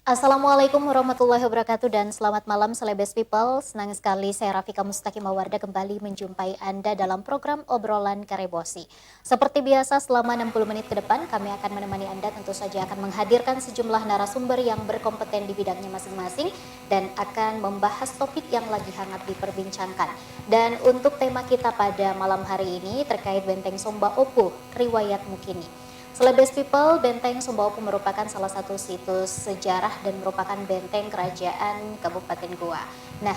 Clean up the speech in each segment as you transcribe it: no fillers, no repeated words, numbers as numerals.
Assalamualaikum warahmatullahi wabarakatuh dan selamat malam Celebes People. Senang sekali saya Rafika Mustaqim Mawarda kembali menjumpai Anda dalam program Obrolan Karebosi. Seperti biasa selama 60 menit ke depan kami akan menemani Anda, tentu saja akan menghadirkan sejumlah narasumber yang berkompeten di bidangnya masing-masing dan akan membahas topik yang lagi hangat diperbincangkan. Dan untuk tema kita pada malam hari ini terkait Benteng Somba Opu, Riwayat Mukini. Celebes People, Benteng Somba Opu merupakan salah satu situs sejarah dan merupakan benteng kerajaan Kabupaten Goa. Nah,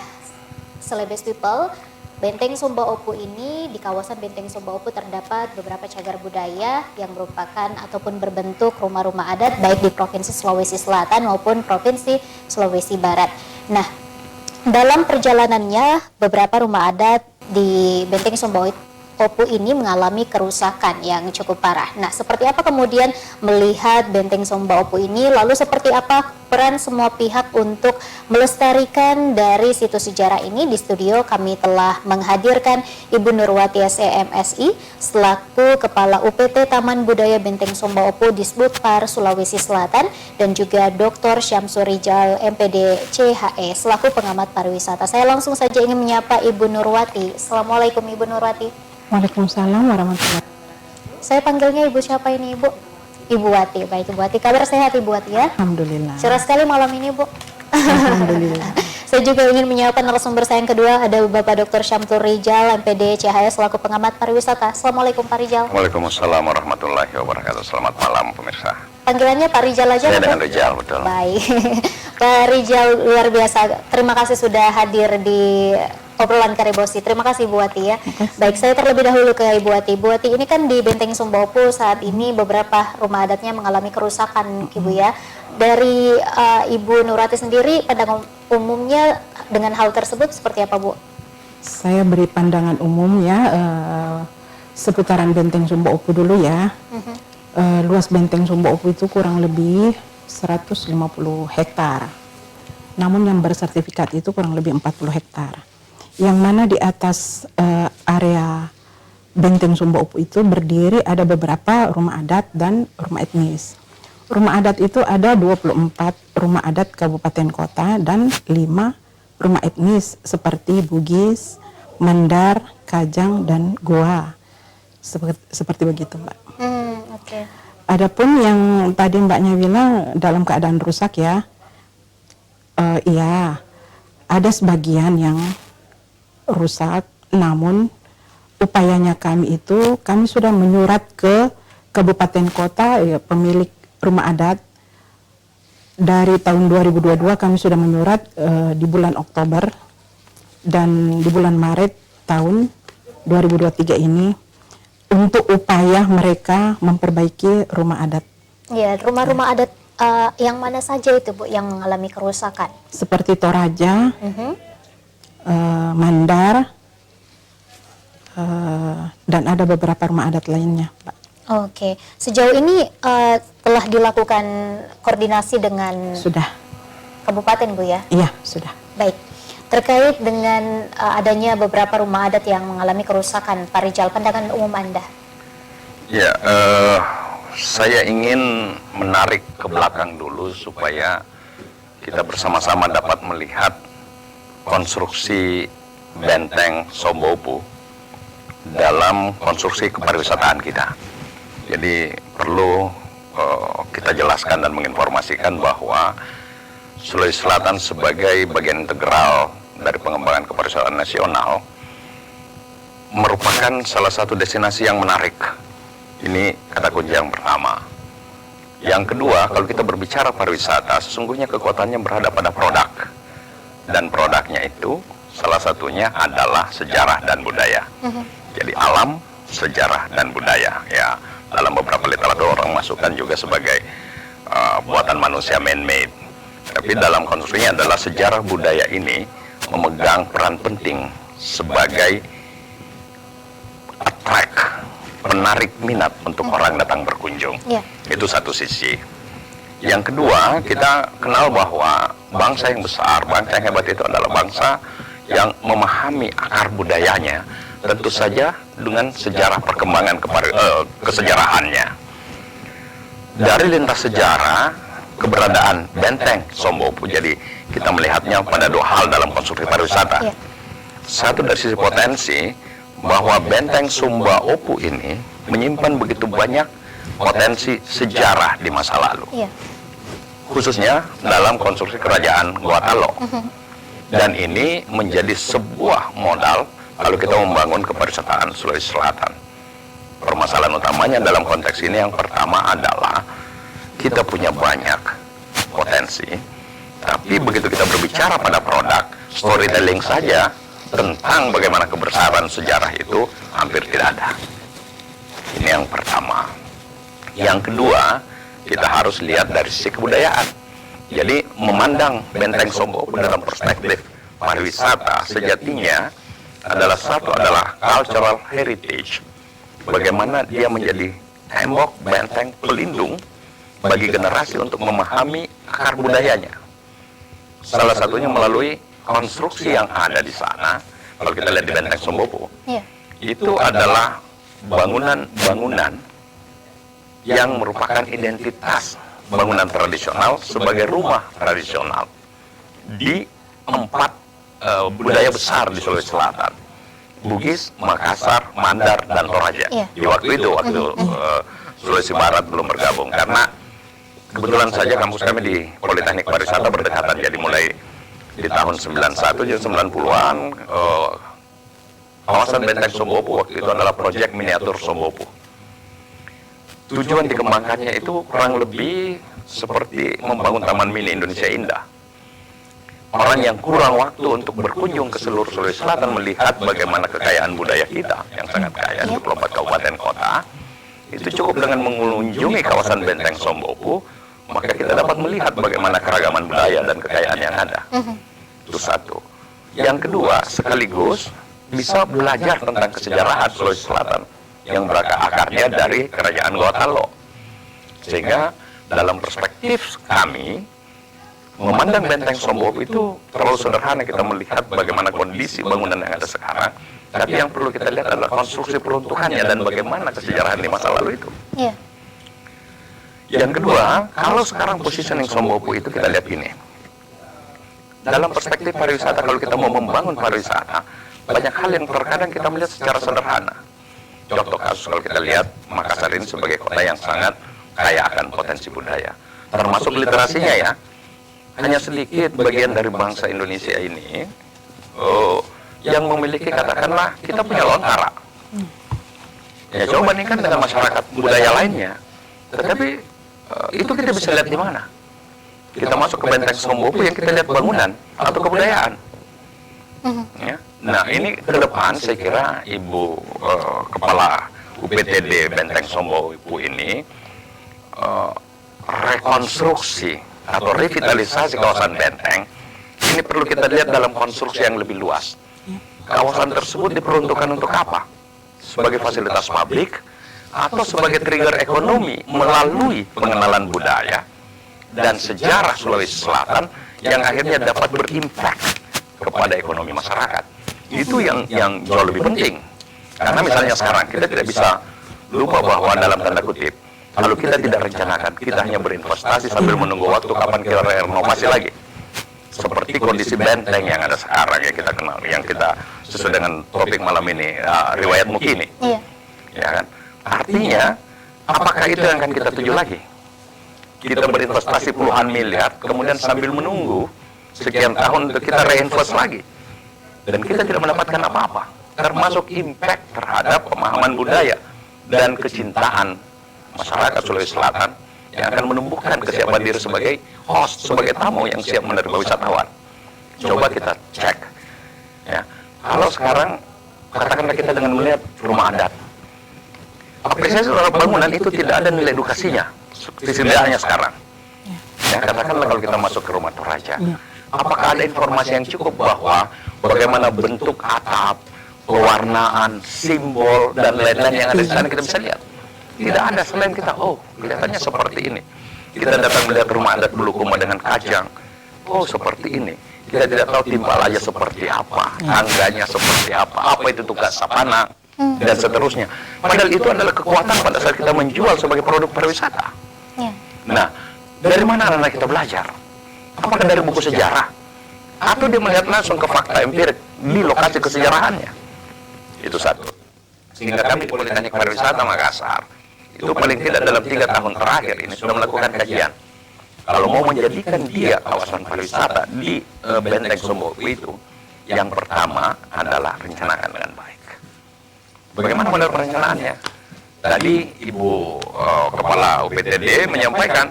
Celebes People, Benteng Somba Opu ini, di kawasan Benteng Somba Opu terdapat beberapa cagar budaya yang merupakan ataupun berbentuk rumah-rumah adat baik di Provinsi Sulawesi Selatan maupun Provinsi Sulawesi Barat. Nah, dalam perjalanannya beberapa rumah adat di Benteng Somba Opu ini mengalami kerusakan yang cukup parah. Nah, seperti apa kemudian melihat Benteng Somba Opu ini? Lalu seperti apa peran semua pihak untuk melestarikan dari situs sejarah ini? Di studio kami telah menghadirkan Ibu Nurwati SEMSI selaku Kepala UPT Taman Budaya Benteng Somba Opu Disbudpar Sulawesi Selatan dan juga Dr. Syamsur Rijal MPD CHE selaku pengamat pariwisata. Saya langsung saja ingin menyapa Ibu Nurwati. Assalamualaikum Ibu Nurwati. Waalaikumsalam warahmatullahi wabarakatuh. Saya panggilnya Ibu siapa ini Ibu? Ibu Wati. Baik Ibu Wati, kabar sehat Ibu Wati ya? Alhamdulillah. Cerah sekali malam ini Bu. Alhamdulillah. Saya juga ingin menyapa narasumber saya yang kedua, ada Bapak Dr. Syamsur Rijal MPD CHE selaku pengamat pariwisata. Assalamualaikum Pak Rijal. Waalaikumsalam warahmatullahi wabarakatuh. Selamat malam pemirsa. Panggilannya Pak Rijal aja. Saya dengan Rijal, betul. Baik. Pak Rijal luar biasa. Terima kasih sudah hadir di Obrolan Karebosi. Terima kasih Bu Wati ya. Baik, saya terlebih dahulu ke Ibu Wati. Bu Wati, ini kan di Benteng Somba Opu saat ini beberapa rumah adatnya mengalami kerusakan Ibu ya. Dari Ibu Nurwati sendiri, pandangan umumnya dengan hal tersebut seperti apa Bu? Saya beri pandangan umum ya, seputaran Benteng Somba Opu dulu ya. Luas Benteng Somba Opu itu kurang lebih 150 hektar. Namun yang bersertifikat itu kurang lebih 40 hektar. Yang mana di atas area Benteng Somba Opu itu berdiri ada beberapa rumah adat dan rumah etnis. Rumah adat itu ada 24 rumah adat kabupaten kota dan 5 rumah etnis seperti Bugis, Mandar, Kajang, dan Goa. Seperti begitu Mbak. Okay. Adapun yang tadi Mbaknya bilang dalam keadaan rusak ya, iya ada sebagian yang rusak, namun upayanya kami sudah menyurat ke kabupaten kota ya, pemilik rumah adat. Dari tahun 2022 kami sudah menyurat di bulan Oktober dan di bulan Maret tahun 2023 ini untuk upaya mereka memperbaiki rumah adat. Ya, rumah-rumah adat yang mana saja itu Bu yang mengalami kerusakan? Seperti Toraja, Mandar, dan ada beberapa rumah adat lainnya, Pak. Oke, sejauh ini telah dilakukan koordinasi dengan Sudah. kabupaten Bu ya? Iya, sudah. Baik, terkait dengan adanya beberapa rumah adat yang mengalami kerusakan, Pak Rijal, pandangan umum Anda? Ya, saya ingin menarik ke belakang dulu supaya kita bersama-sama dapat melihat konstruksi Benteng Somba Opu dalam konstruksi kepariwisataan kita. Jadi perlu kita jelaskan dan menginformasikan bahwa Sulawesi Selatan sebagai bagian integral dari pengembangan kepariwisataan nasional merupakan salah satu destinasi yang menarik. Ini kata kunci yang pertama. Yang kedua, kalau kita berbicara pariwisata, sesungguhnya kekuatannya berada pada produk. Dan produknya itu salah satunya adalah sejarah dan budaya. Jadi alam, sejarah, dan budaya. Ya, dalam beberapa literatur orang masukkan juga sebagai buatan manusia man-made. Tapi dalam konstruksinya adalah sejarah budaya ini memegang peran penting sebagai attract, menarik minat untuk orang datang berkunjung. Itu satu sisi. Yang kedua, kita kenal bahwa bangsa yang besar, bangsa yang hebat itu adalah bangsa yang memahami akar budayanya, tentu saja dengan sejarah perkembangan kesejarahannya. Dari lintas sejarah, keberadaan benteng Sombo Opu. Jadi kita melihatnya pada dua hal dalam konstruksi pariwisata. Iya. Satu dari sisi potensi, bahwa benteng Sumba Opu ini menyimpan begitu banyak potensi sejarah di masa lalu. Iya. Khususnya dalam konstruksi kerajaan Gotalo. Dan ini menjadi sebuah modal kalau kita membangun kepariwisataan Sulawesi Selatan. Permasalahan utamanya dalam konteks ini yang pertama adalah kita punya banyak potensi, tapi begitu kita berbicara pada produk, storytelling saja tentang bagaimana kebesaran sejarah itu hampir tidak ada. Ini yang pertama. Yang kedua, kita harus lihat dari sisi kebudayaan. Jadi memandang benteng Sombo Opu dalam perspektif pariwisata sejatinya adalah cultural heritage. Bagaimana dia menjadi tembok, benteng, pelindung bagi generasi untuk memahami akar budayanya. Salah satunya melalui konstruksi yang ada di sana. Kalau kita lihat di benteng Sombo Opu, itu adalah bangunan-bangunan yang merupakan identitas bangunan tradisional sebagai rumah tradisional di 4 budaya besar di Sulawesi Selatan: Bugis, Makassar, Mandar, dan Toraja. Di waktu itu, Sulawesi Barat belum bergabung, karena kebetulan saja kampus kami di Politeknik Pariwisata berdekatan. Jadi mulai di tahun 91 jadi 90-an, kawasan benteng Sombo Opu waktu itu adalah proyek miniatur Sombo Opu. Tujuan dikembangkannya itu kurang lebih seperti membangun Taman Mini Indonesia Indah. Orang yang kurang waktu untuk berkunjung ke seluruh Sulawesi Selatan melihat bagaimana kekayaan budaya kita yang sangat kaya di 24 kabupaten kota, itu cukup dengan mengunjungi kawasan benteng Sombo Opu, maka kita dapat melihat bagaimana keragaman budaya dan kekayaan yang ada. Itu satu. Yang kedua, sekaligus bisa belajar tentang kesejarahan Sulawesi Selatan yang akarnya dari kerajaan Gotalo. Sehingga dalam perspektif kami, memandang benteng Sombo Opu itu terlalu sederhana kita melihat bagaimana kondisi bangunan yang ada sekarang. Tapi yang perlu kita lihat adalah konstruksi peruntukannya dan bagaimana kesejarahan di masa lalu itu. Yang kedua, kalau sekarang positioning Sombo Opu itu kita lihat ini. Dalam perspektif pariwisata, kalau kita mau membangun pariwisata, banyak hal yang terkadang kita melihat secara sederhana. Contoh kasus kalau kita lihat Makassar ini sebagai kota yang sangat kaya akan potensi budaya, termasuk literasinya ya. Hanya sedikit bagian dari bangsa Indonesia ini yang memiliki, katakanlah kita punya lontara. Ya coba bandingkan dengan masyarakat budaya lainnya. Tetapi itu kita bisa lihat di mana? Kita masuk ke benteng Sombo Opu yang kita lihat bangunan atau kebudayaan. Ya. Nah ini ke depan saya kira Ibu Kepala UPTD Benteng Sombo Opu ini rekonstruksi atau revitalisasi kawasan benteng ini perlu kita lihat dalam konstruksi yang lebih luas. Kawasan tersebut diperuntukkan untuk apa? Sebagai fasilitas publik atau sebagai trigger ekonomi melalui pengenalan budaya dan sejarah Sulawesi Selatan yang akhirnya dapat berimpact kepada ekonomi masyarakat. Itu yang jauh lebih penting. Karena misalnya sekarang kita tidak bisa lupa bahwa dalam tanda kutip, kalau kita tidak rencanakan, kita hanya berinvestasi sambil menunggu waktu kapan kita renovasi lagi. Seperti kondisi benteng yang ada sekarang yang kita kenal, yang kita sesuai dengan topik malam ini, riwayat Mukini. Ya kan? Artinya, apakah itu yang akan kita tuju lagi? Kita berinvestasi puluhan miliar, kemudian sambil menunggu sekian tahun untuk kita reinvest lagi. Dan kita tidak mendapatkan apa-apa, termasuk impact terhadap pemahaman budaya dan kecintaan masyarakat Sulawesi Selatan yang akan menumbuhkan kesiapan diri sebagai host, sebagai tamu yang siap menerima wisatawan. Coba kita cek. Ya. Kalau sekarang, katakanlah kita dengan melihat rumah adat, apresiasi terhadap bangunan itu tidak ada nilai edukasinya, setidaknya sekarang. Ya, katakanlah kalau kita masuk ke rumah Toraja, apakah ada informasi yang cukup bahwa bagaimana bentuk atap, pewarnaan, simbol, dan lain-lain yang ada di sana kita bisa lihat? Tidak ada selain kita, kelihatannya seperti ini. Kita datang melihat rumah adat Bulukumba dengan kajang, seperti ini. Kita tidak tahu timpalanya seperti apa, tangganya seperti apa itu tugas sapana, dan seterusnya. Padahal itu adalah kekuatan pada saat kita menjual sebagai produk pariwisata. Nah, Dari mana anak kita belajar? Apakah dari buku sejarah? Atau dia melihat langsung ke fakta empirik di lokasi kesejarahannya? Itu satu. Sehingga kami di Politeknik Pariwisata Makassar, itu paling tidak dalam 3 tahun terakhir ini sudah melakukan kajian. Kalau mau menjadikan dia kawasan pariwisata di Benteng Sumba Opu itu, yang pertama adalah rencanakan dengan baik. Bagaimana model perencanaannya? Tadi Ibu Kepala UPTD menyampaikan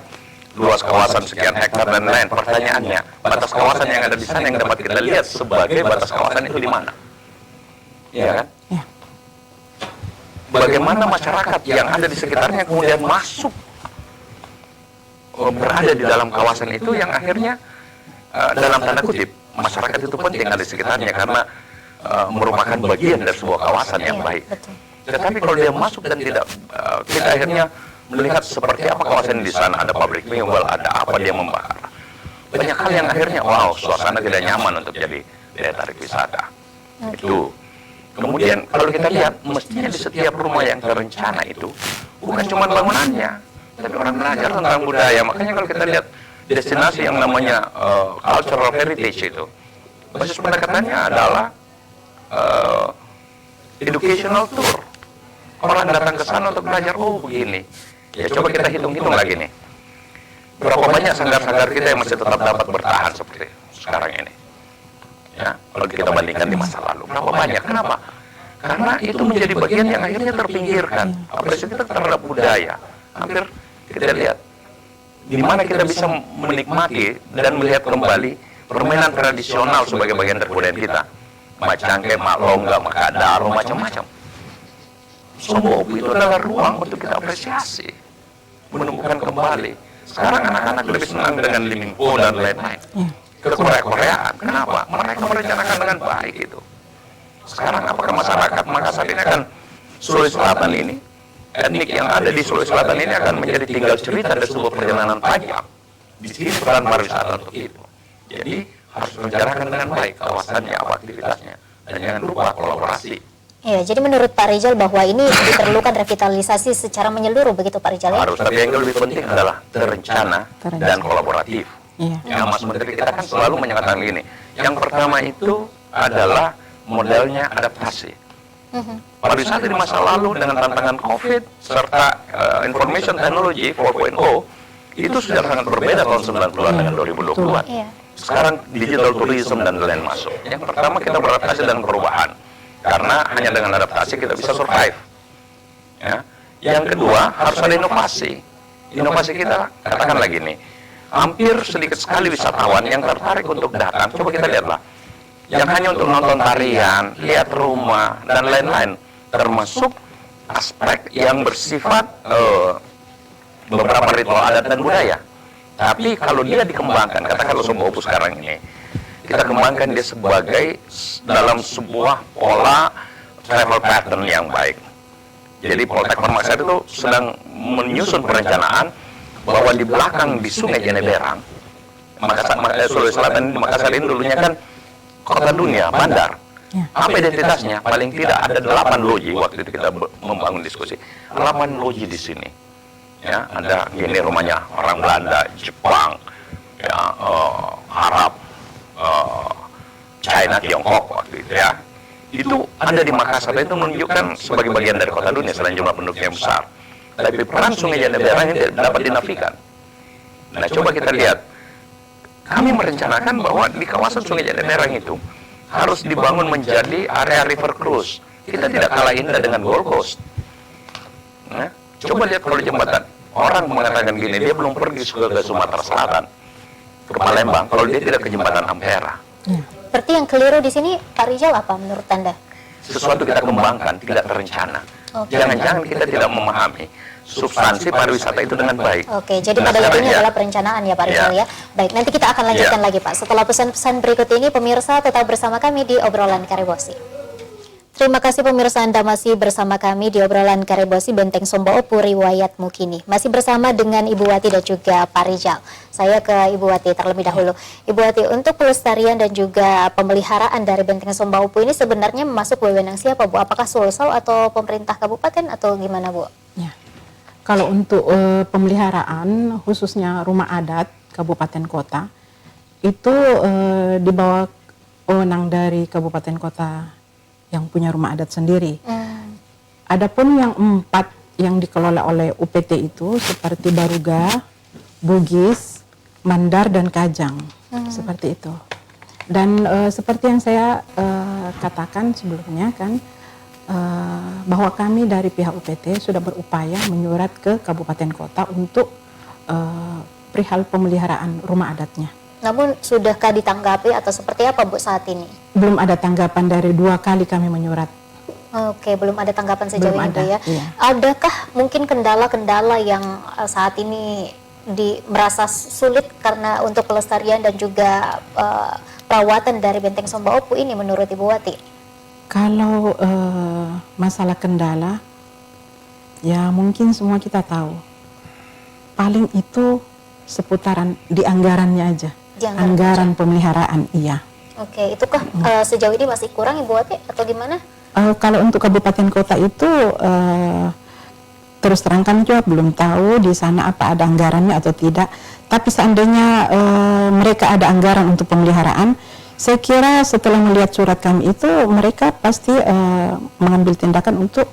luas kawasan sekian hektar dan lain. Pertanyaannya, batas kawasan yang ada di sana yang dapat kita lihat sebagai batas kawasan itu di mana? Iya kan? Ya. Bagaimana masyarakat yang ada di sekitarnya kemudian masuk berada di dalam kawasan itu yang akhirnya dalam tanda kutip masyarakat itu penting ada di sekitarnya karena merupakan bagian dari sebuah kawasan yang baik. Tetapi kalau dia masuk dan tidak kita akhirnya melihat seperti apa kawasan di sana, ada pabrik mebel, ada apa dia membakar. Banyak hal yang akhirnya wow, suasana tidak nyaman untuk jadi daya tarik wisata. Itu. Kemudian kalau kita lihat, mestinya di setiap rumah yang terencana itu bukan cuma bangunannya, tapi orang belajar tentang budaya. Makanya kalau kita lihat destinasi yang namanya cultural heritage itu, basis pendekatannya adalah educational tour. Orang datang ke sana untuk belajar, oh begini. Ya coba kita hitung-hitung lagi nih. Berapa banyak sanggar-sanggar kita yang masih tetap dapat bertahan seperti sekarang ini? Ya, kalau kita bandingkan di masa lalu, berapa banyak? Kenapa? Karena itu menjadi bagian yang akhirnya terpinggirkan. Apresiasi kita terhadap budaya. Hampir kita lihat di mana kita bisa menikmati dan melihat kembali permainan tradisional sebagai bagian dari budaya kita. Macangke, Maklongga, Makadaro, macam-macam. Sumba Opu itu adalah ruang untuk kita apresiasi, menemukan kembali. Sekarang anak-anak lebih senang dengan Limpo dan lain-lain. Ke Korea-Koreaan. Kenapa? Mereka merencanakan dengan baik itu. Sekarang apakah masyarakat Makassar ini akan Sulawesi Selatan ini, etnik yang ada di Sulawesi Selatan ini akan menjadi tinggal cerita dari sebuah perjalanan panjang. Di sini peran pariwisata untuk itu. Jadi harus merencanakan dengan baik kawasannya, apa aktivitasnya, dan jangan lupa kolaborasi. Ya, jadi menurut Pak Rizal bahwa ini diperlukan revitalisasi secara menyeluruh begitu Pak Rizal ya? Harus, tapi yang lebih penting adalah terencana dan kolaboratif. Iya. Ya, Mas Menteri kita kan selalu menyatakan gini. Yang pertama itu adalah modelnya adaptasi. Pariwisata di masa lalu dengan tantangan COVID serta information technology 4.0 itu sudah sangat berbeda tahun 90-an dengan 2020-an. Iya. Sekarang digital tourism dan lain masuk. Yang pertama kita beradaptasi dengan perubahan. Karena hanya dengan adaptasi kita bisa survive. Ya. Yang kedua harus ada inovasi. Inovasi kita katakan lagi nih. Hampir sedikit sekali wisatawan yang tertarik untuk datang. Coba kita lihatlah. Yang hanya untuk nonton tarian, lihat rumah, dan lain-lain. Termasuk aspek yang bersifat beberapa ritual adat dan budaya. Tapi kalau dia dikembangkan, katakanlah Sumba Opu sekarang ini, kita kembangkan dia sebagai dalam sebuah pola travel pattern yang baik. Jadi Politeknik Makassar itu sedang menyusun perencanaan bahwa di belakang di Sungai Jeneberang, Sulawesi Selatan di Makassar ini dulunya kan kota dunia, bandar. Apa identitasnya? Paling tidak ada 8 loji waktu itu kita membangun diskusi. 8 loji di sini. Ya, ada gini rumahnya orang Belanda, Jepang, ya, Arab, China, Tiongkok waktu itu ya. Itu ada di Makassar, itu menunjukkan sebagai bagian dari kota dunia selain jumlah penduduknya yang besar. Tapi peran Sungai Jeneberang ini dapat dinafikan. Nah, coba kita lihat. Kami merencanakan bahwa di kawasan Sungai Jeneberang itu harus dibangun menjadi area river cruise. Kita tidak kalah indah dengan Gold Coast. Nah, coba lihat kalau jembatan. Orang mengatakan gini, dia belum pergi ke Sumatera Selatan, ke Palembang, kalau dia tidak ke jembatan Ampera. Berarti yang keliru di sini Pak Rizal apa menurut Anda? Sesuatu kita kembangkan tidak terencana. Jangan-jangan kita tidak memahami substansi pariwisata itu dengan baik. Oke, jadi pada intinya adalah perencanaan ya Pak Rizal ya. Baik, nanti kita akan lanjutkan lagi Pak. Setelah pesan-pesan berikut ini, pemirsa tetap bersama kami di Obrolan Karebosi. Terima kasih pemirsa, Anda masih bersama kami di Obrolan Karebosi Benteng Sumba Opu Riwayat Mukini. Masih bersama dengan Ibu Wati dan juga Pak Rizal. Saya ke Ibu Wati terlebih dahulu. Ibu Wati, untuk pelestarian dan juga pemeliharaan dari Benteng Sumba Opu ini sebenarnya masuk wewenang siapa Bu? Apakah Sulsel atau pemerintah kabupaten atau gimana Bu? Ya. Kalau untuk pemeliharaan khususnya rumah adat kabupaten kota itu di bawah wewenang dari kabupaten kota yang punya rumah adat sendiri. Adapun yang 4 yang dikelola oleh UPT itu seperti Baruga, Bugis, Mandar dan Kajang, seperti itu. Dan seperti yang saya katakan sebelumnya kan, bahwa kami dari pihak UPT sudah berupaya menyurat ke kabupaten kota untuk perihal pemeliharaan rumah adatnya. Namun sudahkah ditanggapi atau seperti apa Bu saat ini? Belum ada tanggapan dari 2 kali kami menyurat. Oke, belum ada tanggapan sejauh Belum ini Bu ada, ya. iya. Adakah mungkin kendala-kendala yang saat ini merasa sulit karena untuk pelestarian dan juga perawatan dari Benteng Somba Opu ini menurut Ibu Wati? Kalau masalah kendala, ya mungkin semua kita tahu. Paling itu seputaran di anggarannya aja. Di anggaran Anggaran pemeliharaan, iya. Oke, itukah sejauh ini masih kurang Ibu Wati atau gimana? Kalau untuk kabupaten kota itu terus terang kami juga belum tahu di sana apa ada anggarannya atau tidak. Tapi seandainya mereka ada anggaran untuk pemeliharaan, saya kira setelah melihat surat kami itu mereka pasti mengambil tindakan untuk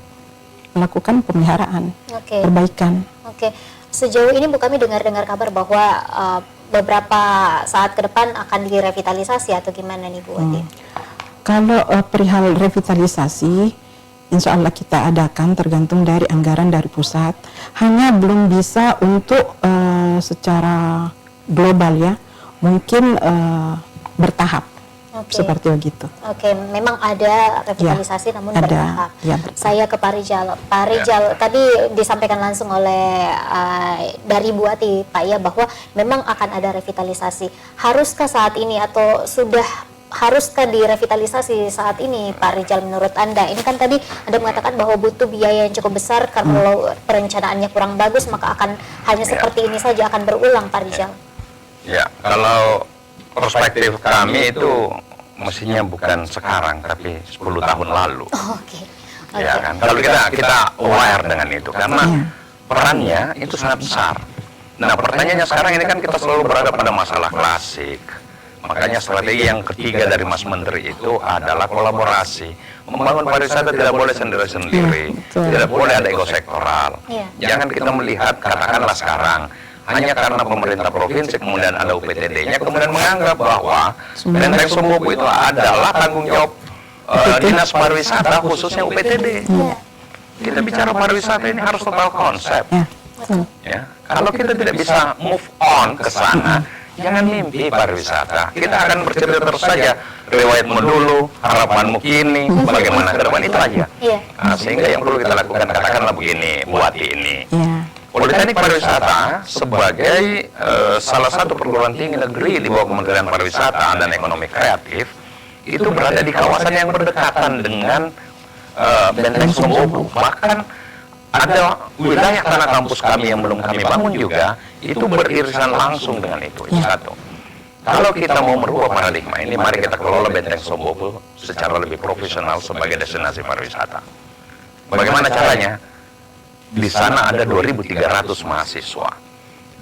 melakukan pemeliharaan, perbaikan. Oke. Sejauh ini Bu kami dengar-dengar kabar bahwa beberapa saat ke depan akan direvitalisasi atau gimana nih Bu Wati? Kalau perihal revitalisasi, insya Allah kita adakan tergantung dari anggaran dari pusat. Hanya belum bisa untuk secara global ya, mungkin bertahap. Seperti begitu. Oke, memang ada revitalisasi namun bertahap. Ya, saya ke Pak Rijal. Pak Rijal, tadi disampaikan langsung oleh dari Bu Wati Pak ya bahwa memang akan ada revitalisasi. Haruskah saat ini atau haruskah direvitalisasi saat ini Pak Rijal menurut Anda? Ini kan tadi Anda mengatakan bahwa butuh biaya yang cukup besar karena kalau perencanaannya kurang bagus maka akan hanya seperti ini saja akan berulang Pak Rijal. Ya, kalau perspektif kami itu mestinya bukan sekarang tapi 10 tahun lalu. Ya kan, kalau kita aware dengan itu karena perannya itu sangat besar. Nah, pertanyaannya sekarang ini kan kita selalu berada pada masalah klasik. Makanya strategi yang ketiga dari Mas Menteri itu adalah kolaborasi. Membangun pariwisata tidak boleh sendiri-sendiri, tidak boleh ada ego sektoral. Jangan kita melihat katakanlah sekarang hanya karena pemerintah provinsi kemudian ada UPTD-nya kemudian menganggap bahwa Benteng Somba Opu itu adalah tanggung jawab dinas pariwisata khususnya UPTD. Kita bicara pariwisata ini harus total konsep. Ya, kalau kita tidak bisa move on ke sana, jangan mimpi pariwisata. Kita akan bercerita terus saja riwayatmu dulu, harapanmu kini, bagaimana ke depan itu aja. Nah, sehingga yang perlu kita lakukan katakanlah begini, Buati ini. Politeknik Pariwisata sebagai salah satu perguruan tinggi negeri di bawah Kementerian Pariwisata dan Ekonomi Kreatif itu berada di kawasan yang berdekatan dengan Benteng Somba Opu. Bahkan ada wilayah tanah kampus kami yang belum kami bangun juga itu beririsan langsung dengan itu. Satu. Kalau kita mau merubah paradigma ini, mari kita kelola Benteng Somba Opu secara lebih profesional sebagai destinasi pariwisata. Bagaimana caranya? Di sana ada 2.300 mahasiswa.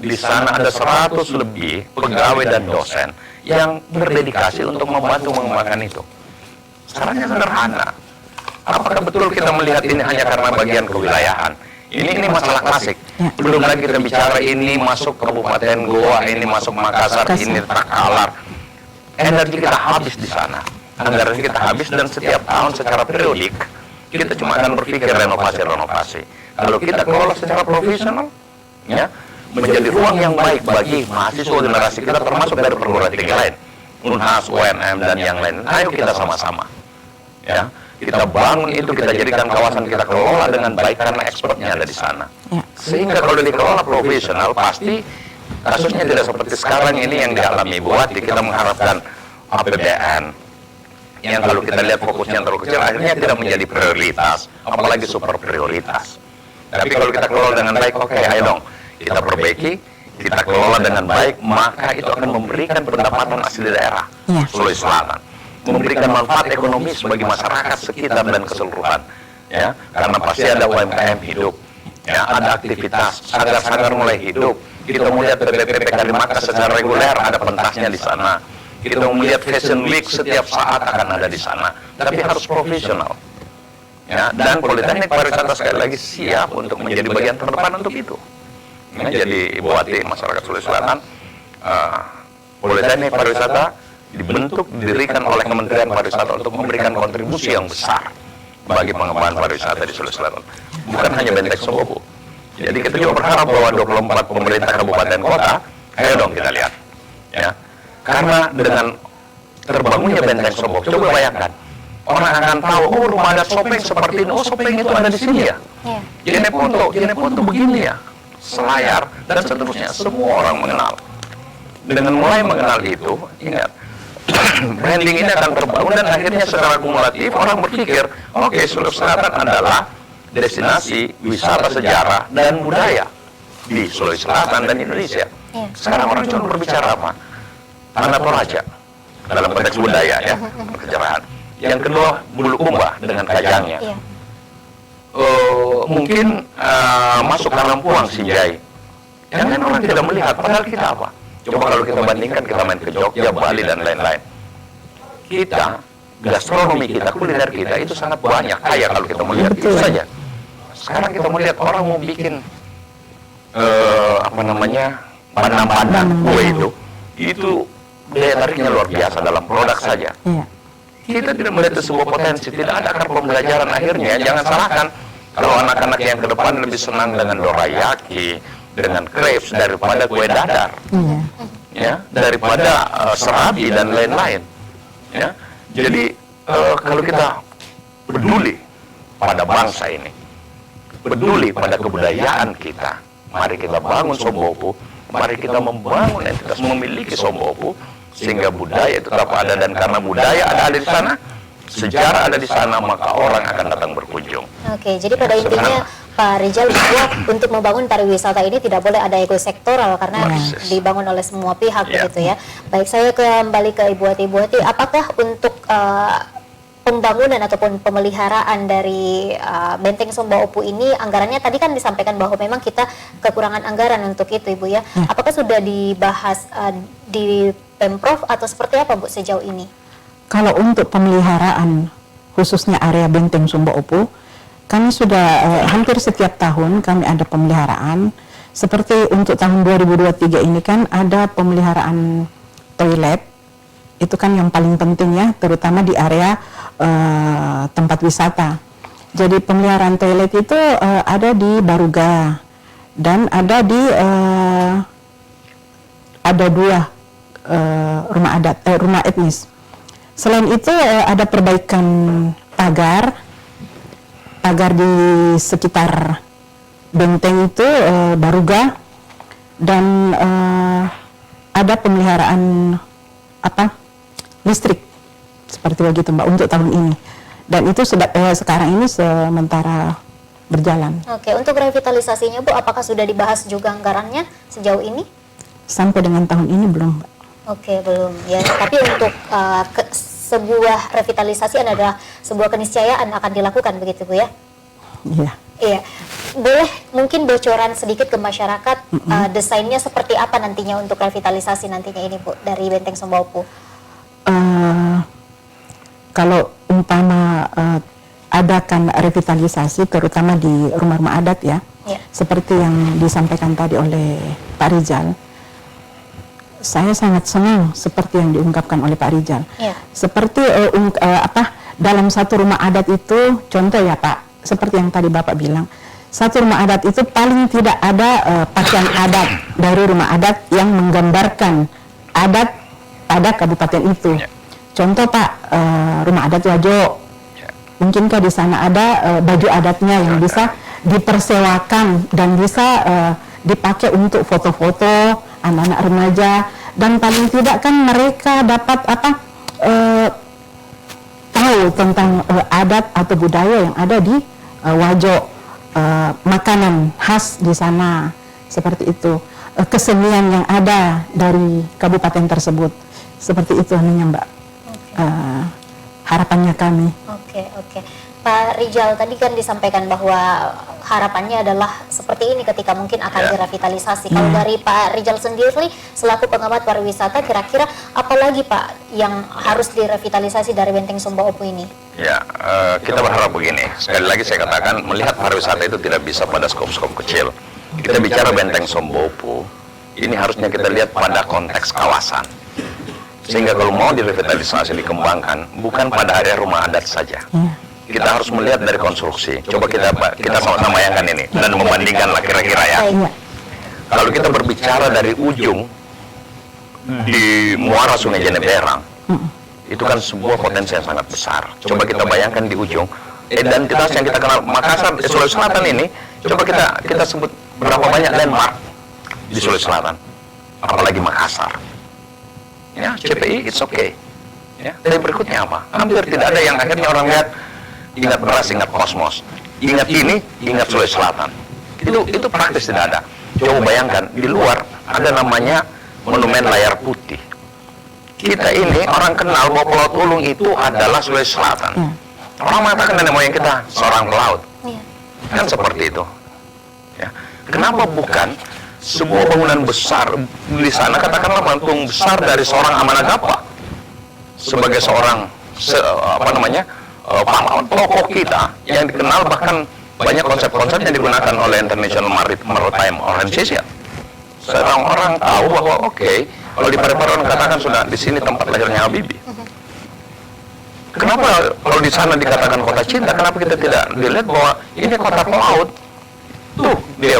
Di sana ada 100 lebih pegawai dan dosen yang berdedikasi untuk membantu mengembangkan itu. Caranya sederhana. Apakah betul kita melihat ini hanya karena bagian kewilayahan? Ini masalah klasik. Belum lagi kita bicara ini masuk Kabupaten Goa, ini masuk Makassar, ini Takalar. Energi kita habis di sana. Anggaran kita habis dan setiap tahun secara periodik kita cuma akan berpikir renovasi. Kalau kita kelola secara profesional, ya, menjadi ruang yang baik bagi mahasiswa generasi kita termasuk dari perguruan tinggi lain, Unhas, UNM dan yang lain. Ayo kita sama-sama, ya, kita bangun itu, kita jadikan kawasan kita kelola dengan baik karena expertnya ada di sana. Sehingga kalau dikelola profesional pasti kasusnya tidak seperti sekarang ini yang dialami Ibu Wati. Kita mengharapkan APBN yang kalau kita lihat fokusnya terlalu kecil akhirnya tidak menjadi prioritas, apalagi super prioritas. Tapi kalau kita kelola dengan baik, oke, ayo dong, kita perbaiki, kita kelola dengan baik, maka itu akan memberikan pendapatan asli daerah, Sulawesi Selatan, memberikan manfaat ekonomis bagi masyarakat sekitar dan keseluruhan, ya, karena pasti ada UMKM hidup, Ya, ada aktivitas, sanggar-sanggar mulai hidup. Kita melihat PPPP Kalimakas secara reguler, ada pentasnya di sana. Kita melihat Fashion Week setiap saat akan ada di sana. Tapi harus profesional. Ya, dan Politeknik Pariwisata sekali lagi siap untuk menjadi bagian terdepan untuk itu. Ya, jadi Ibu Wati, masyarakat Sulawesi Selatan, Politeknik Pariwisata dibentuk, didirikan oleh Kementerian Pariwisata untuk memberikan kontribusi yang besar bagi pengembangan pariwisata di Sulawesi Selatan. Bukan hanya Benteng Sombopu. Jadi kita juga berharap bahwa 24 pemerintah kabupaten kota, ayo dong kita lihat. Ya. Karena dengan terbangunnya Benteng Sombopu, coba bayangkan, orang akan tahu, oh rumah adat Sopeng seperti ini, oh Sopeng itu ada di sini ya. Jeneponto begini ya. Selayar, dan seterusnya, semua orang mengenal. Dengan mulai mengenal itu, ingat, branding ini akan terbangun dan akhirnya secara kumulatif orang berpikir, oke, Sulawesi Selatan adalah destinasi wisata sejarah dan budaya di Sulawesi Selatan dan Indonesia. Sekarang orang cuma berbicara apa? Tanah Toraja dalam konteks budaya ya, kesejarahan. Yang kedua, Bulukumba dengan kajangnya. Mungkin masuk Kalampuang, Sinjai. Yang lain orang tidak melihat, padahal kita apa? Coba kalau kita bandingkan, kita main ke Jogja, Bali, dan lain-lain. Kita, gastronomi kita, kuliner kita itu sangat banyak, kaya kalau kita melihat itu saja. Sekarang kita melihat orang mau bikin, pandang-pandang kue itu daya tariknya luar biasa dalam produk saja. Kita tidak melihat itu sebuah potensi, tidak ada akar pembelajaran akhirnya. Jangan salahkan kalau anak-anak yang ke depan lebih senang dengan dorayaki, dengan crepes daripada kue dadar, ya, daripada serabi dan lain-lain. Ya, jadi kalau kita peduli pada bangsa ini, peduli pada kebudayaan kita, mari kita bangun Sombopu, mari kita membangun entitas memiliki Sombopu, sehingga budaya tetap ada, dan karena budaya ada di sana, sejarah ada di sana, maka orang akan datang berkunjung. Oke, jadi pada intinya Pak Rijal bahwa untuk membangun pariwisata ini tidak boleh ada ego sektoral karena dibangun oleh semua pihak begitu ya. Baik, saya kembali ke Ibu Wati. Ibu Wati, apakah untuk pembangunan ataupun pemeliharaan dari Benteng Sombopu ini anggarannya tadi kan disampaikan bahwa memang kita kekurangan anggaran untuk itu Ibu ya. Apakah sudah dibahas di Pemprov atau seperti apa Bu sejauh ini? Kalau untuk pemeliharaan khususnya area Benteng Sombopu, kami sudah hampir setiap tahun kami ada pemeliharaan. Seperti untuk tahun 2023 ini kan ada pemeliharaan toilet. Itu kan yang paling penting ya, terutama di area tempat wisata. Jadi pemeliharaan toilet itu ada di Baruga dan ada di ada dua rumah adat, rumah etnis. Selain itu ada perbaikan pagar di sekitar benteng itu Baruga, dan ada pemeliharaan listrik seperti begitu Mbak untuk tahun ini, dan itu sekarang ini sementara berjalan. Oke, untuk revitalisasinya Bu, apakah sudah dibahas juga anggarannya sejauh ini? Sampai dengan tahun ini belum Mbak. Oke, belum ya. Tapi untuk sebuah revitalisasi adalah sebuah keniscayaan akan dilakukan begitu Bu ya? Iya. Iya. Boleh mungkin bocoran sedikit ke masyarakat desainnya seperti apa nantinya untuk revitalisasi nantinya ini Bu dari Benteng Sombopu? Kalau umpama adakan revitalisasi terutama di rumah-rumah adat ya, seperti yang disampaikan tadi oleh Pak Rijal, saya sangat senang seperti yang diungkapkan oleh Pak Rijal. Seperti dalam satu rumah adat itu, contoh ya Pak, seperti yang tadi Bapak bilang, satu rumah adat itu paling tidak ada pakaian adat dari rumah adat yang menggambarkan adat pada kabupaten itu. Contoh Pak, rumah adat Wajo, mungkinkah di sana ada baju adatnya yang bisa dipersewakan dan bisa dipakai untuk foto-foto anak-anak remaja, dan paling tidak kan mereka dapat tahu tentang adat atau budaya yang ada di Wajo, makanan khas di sana seperti itu, kesenian yang ada dari kabupaten tersebut, seperti itu Mbak. Harapannya kami. Oke. Pak Rijal, tadi kan disampaikan bahwa harapannya adalah seperti ini ketika mungkin akan direvitalisasi. Kalau dari Pak Rijal sendiri selaku pengamat pariwisata, kira-kira apalagi Pak yang harus direvitalisasi dari Benteng Sumba Opu ini? Ya, kita berharap begini. Sekali lagi saya katakan, melihat pariwisata itu tidak bisa pada skop-skop kecil. Kita bicara Benteng Sumba Opu, ini harusnya kita lihat pada konteks kawasan. Sehingga kalau mau direvitalisasi, dikembangkan, bukan pada area rumah adat saja. Kita harus melihat dari konstruksi. Coba kita sama-sama bayangkan ini dan membandingkan lah kira-kira ya. Kalau kita berbicara dari ujung di muara Sungai Jeneberang, itu kan sebuah potensi yang sangat besar. Coba kita bayangkan di ujung. Identitas yang kita kenal Makassar, Sulawesi Selatan ini, coba kita sebut berapa banyak landmark di Sulawesi Selatan, apalagi Makassar. Ya, CPI, it's okay. Ya, tapi berikutnya apa? Hampir tidak ada yang akhirnya orang lihat ingat beras, ingat kosmos, ingat ini, ingat Sulawesi Selatan. Itu praktis tidak ada. Coba bayangkan di luar ada namanya monumen layar putih. Kita ini orang kenal bahwa Pulau Tulung itu adalah Sulawesi Selatan. Orang mengatakan nenek moyang kita seorang pelaut. Kan seperti itu. Ya. Kenapa bukan sebuah bangunan besar di sana, katakanlah patung besar dari seorang Amanagapa sebagai seorang pahlawan tokoh kita yang dikenal, bahkan banyak konsep-konsep yang digunakan oleh International Maritime Organization. Seorang orang tahu bahwa kalau di Parepare orang katakan sudah di sini tempat lahirnya Habibie. Kenapa kalau di sana dikatakan kota cinta, kenapa kita tidak dilihat bahwa ini kota pelaut? Tuh dia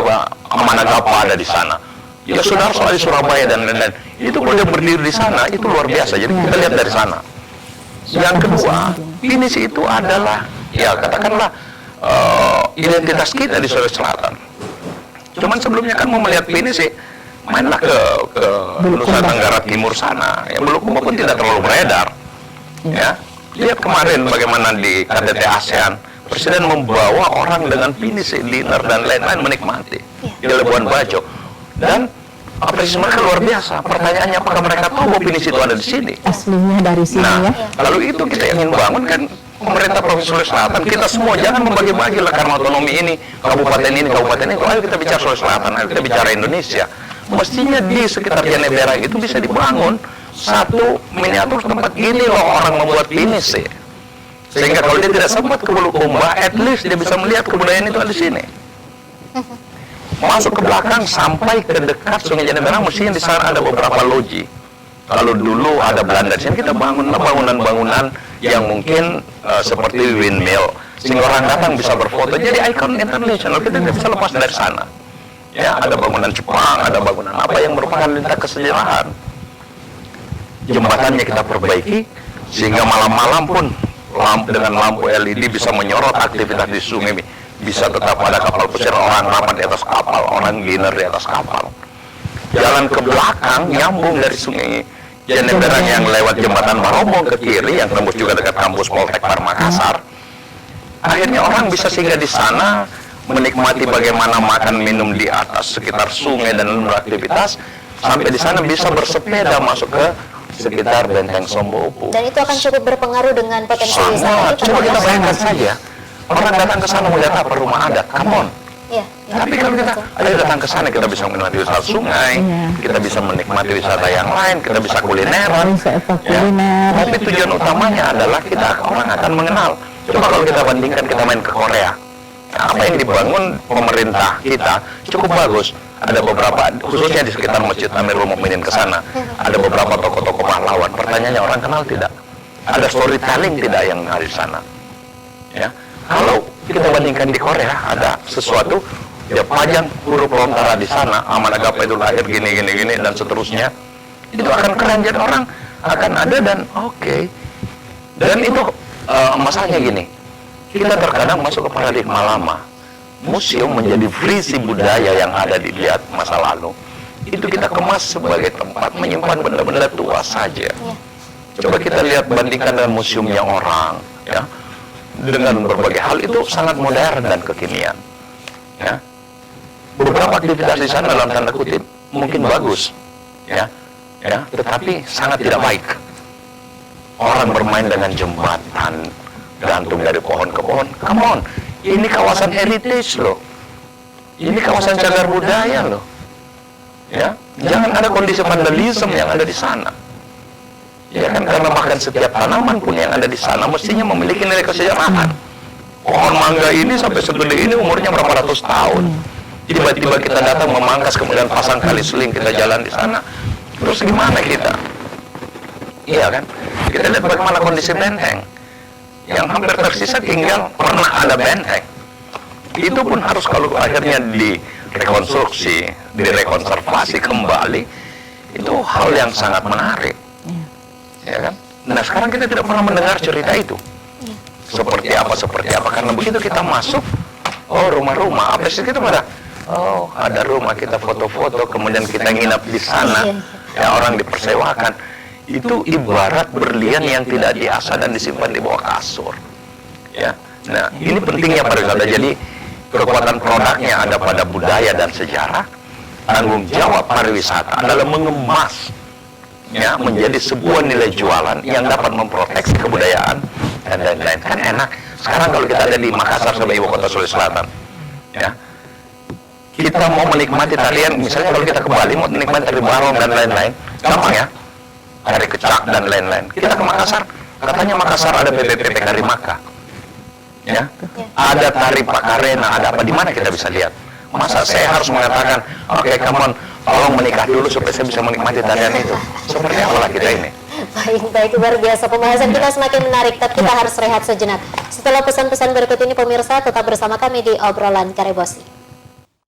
Amanagapa ada di sana. Ya sudah soal di Surabaya dan lain-lain. Itu kalau dia berdiri di sana itu luar biasa. Jadi kita lihat dari sana. Yang kedua, Pinisi itu adalah, ya katakanlah, identitas kita di Sulawesi Selatan. Cuman sebelumnya kan mau melihat Pinisi, mainlah ke Nusa Tenggara Timur sana. Ya, Bulukumba pun tidak terlalu beredar. Ya, lihat kemarin bagaimana di KTT ASEAN, Presiden membawa orang dengan Pinisi, dinner dan lain-lain menikmati di Labuan Bajo. Dan apresiasi mereka luar biasa. Pertanyaannya, apakah mereka tahu bahwa Pinisi itu ada di sini? Aslinya dari sini ya. Kalau itu kita ingin bangun kan pemerintah Provinsi Sulawesi Selatan, kita semua jangan membagi-bagi lah karena otonomi ini, kabupaten ini, kabupaten itu. Ayo kita bicara Sulawesi Selatan, ayo kita bicara Indonesia. Mestinya di sekitar Jeneberang itu bisa dibangun satu miniatur tempat gini loh orang membuat Pinisi. Sehingga kalau dia tidak sempat ke Bulukumba, at least dia bisa melihat kebudayaan itu ada di sini. Masuk ke belakang sampai ke dekat Sungai Jeneberang, mestinya di sana ada beberapa loji. Kalau dulu ada Belanda di sini, kita bangun bangunan-bangunan yang mungkin seperti windmill, sehingga orang datang bisa berfoto. Jadi ikon internasional, kita tidak bisa lepas dari sana. Ya, ada bangunan Jepang, ada bangunan apa yang merupakan lintas kesejarahan. Jembatannya kita perbaiki, sehingga malam-malam pun dengan lampu LED bisa menyorot aktivitas di sungai. Bisa tetap ada kapal pesir, orang rapat di atas kapal, orang dinner di atas kapal. Jalan ke belakang nyambung dari Sungai Jeneberang yang lewat jembatan Barombong ke kiri yang tembus juga dekat kampus Poltek Makassar. Akhirnya orang bisa singgah di sana, menikmati bagaimana makan minum di atas sekitar sungai dan beraktivitas. Sampai di sana bisa bersepeda masuk ke sekitar Benteng Sumba Opu. Dan itu akan cukup berpengaruh dengan potensi wisata. Coba kita bayangkan saja. Orang datang ke sana melihat apa rumah adat, come on. Tapi kalau kita, ayo datang ke sana, kita bisa menikmati wisata sungai, kita bisa menikmati wisata yang lain, kita bisa kulineran. Tapi tujuan utamanya adalah orang akan mengenal. Coba kalau kita bandingkan, kita main ke Korea. Apa yang dibangun pemerintah kita cukup bagus. Ada beberapa, khususnya di sekitar Masjid Amirul Mukminin ke sana, ada beberapa tokoh-tokoh pahlawan. Pertanyaannya, orang kenal tidak? Ada storytelling tidak yang ada di sana? Ya. Kalau kita bandingkan di Korea, ada sesuatu, ya pajang huruf lontara di sana, Amanagapa itu lahir gini, dan seterusnya. Itu akan keren, jadi orang akan ada dan Dan itu masalahnya gini, kita terkadang masuk ke paradigma lama. Museum menjadi frisi budaya yang ada di lihat masa lalu. Itu kita kemas sebagai tempat menyimpan benda-benda tua saja. Coba kita lihat, bandingkan dengan museumnya orang, ya. Dengan berbagai hal itu sangat modern dan kekinian. Ya. Beberapa aktivitas di sana dalam tanda kutip mungkin bagus, ya, tetapi sangat tidak baik. Orang bermain dengan jembatan, gantung dari pohon ke pohon. Come on, ini kawasan heritage loh. Ini kawasan cagar budaya loh. Ya, jangan ada kondisi vandalisme yang ada di sana. Ya kan, karena bahkan setiap tanaman pun yang ada di sana mestinya memiliki nilai kesejarahan. Pohon mangga ini sampai segede ini umurnya berapa ratus tahun. Tiba-tiba kita datang memangkas, kemudian pasang kali seling, kita jalan di sana. Terus gimana kita? Iya kan? Kita lihat bagaimana kondisi benteng. Yang hampir tersisa tinggal pernah ada benteng. Itu pun harus kalau akhirnya direkonstruksi, direkonservasi kembali, itu hal yang sangat menarik. Ya kan? Nah sekarang kita tidak pernah mendengar cerita itu. Seperti apa, karena begitu kita masuk, oh rumah-rumah, apa sih kita pada, oh ada rumah, kita foto-foto, kemudian kita nginap di sana, ya orang dipersewakan. Itu ibarat berlian yang tidak diasah dan disimpan di bawah kasur. Ya, nah ini pentingnya pariwisata. Jadi kekuatan produknya ada pada budaya dan sejarah. Tanggung jawab pariwisata adalah mengemas, ya, menjadi sebuah nilai jualan yang dapat memproteksi kebudayaan dan lain-lain. Kan enak. Sekarang kalau kita ada di Makassar sebagai ibu kota Sulawesi Selatan, ya, kita mau menikmati tarian, misalnya kalau kita ke Bali mau menikmati tari barong dan lain-lain, gampang ya. Dari Kecak dan lain-lain. Kita ke Makassar, katanya Makassar ada PPP Karimaka, ya, ada tari Pakarena, ada apa, di mana kita bisa lihat? Masa saya harus mengatakan, oke, come on, tolong menikah dulu supaya saya bisa menikmati tarian itu? Seperti apalah kita ini? Baik, luar biasa. Pembahasan kita semakin menarik, tapi kita harus rehat sejenak. Setelah pesan-pesan berikut ini, pemirsa tetap bersama kami di Obrolan Karebosi.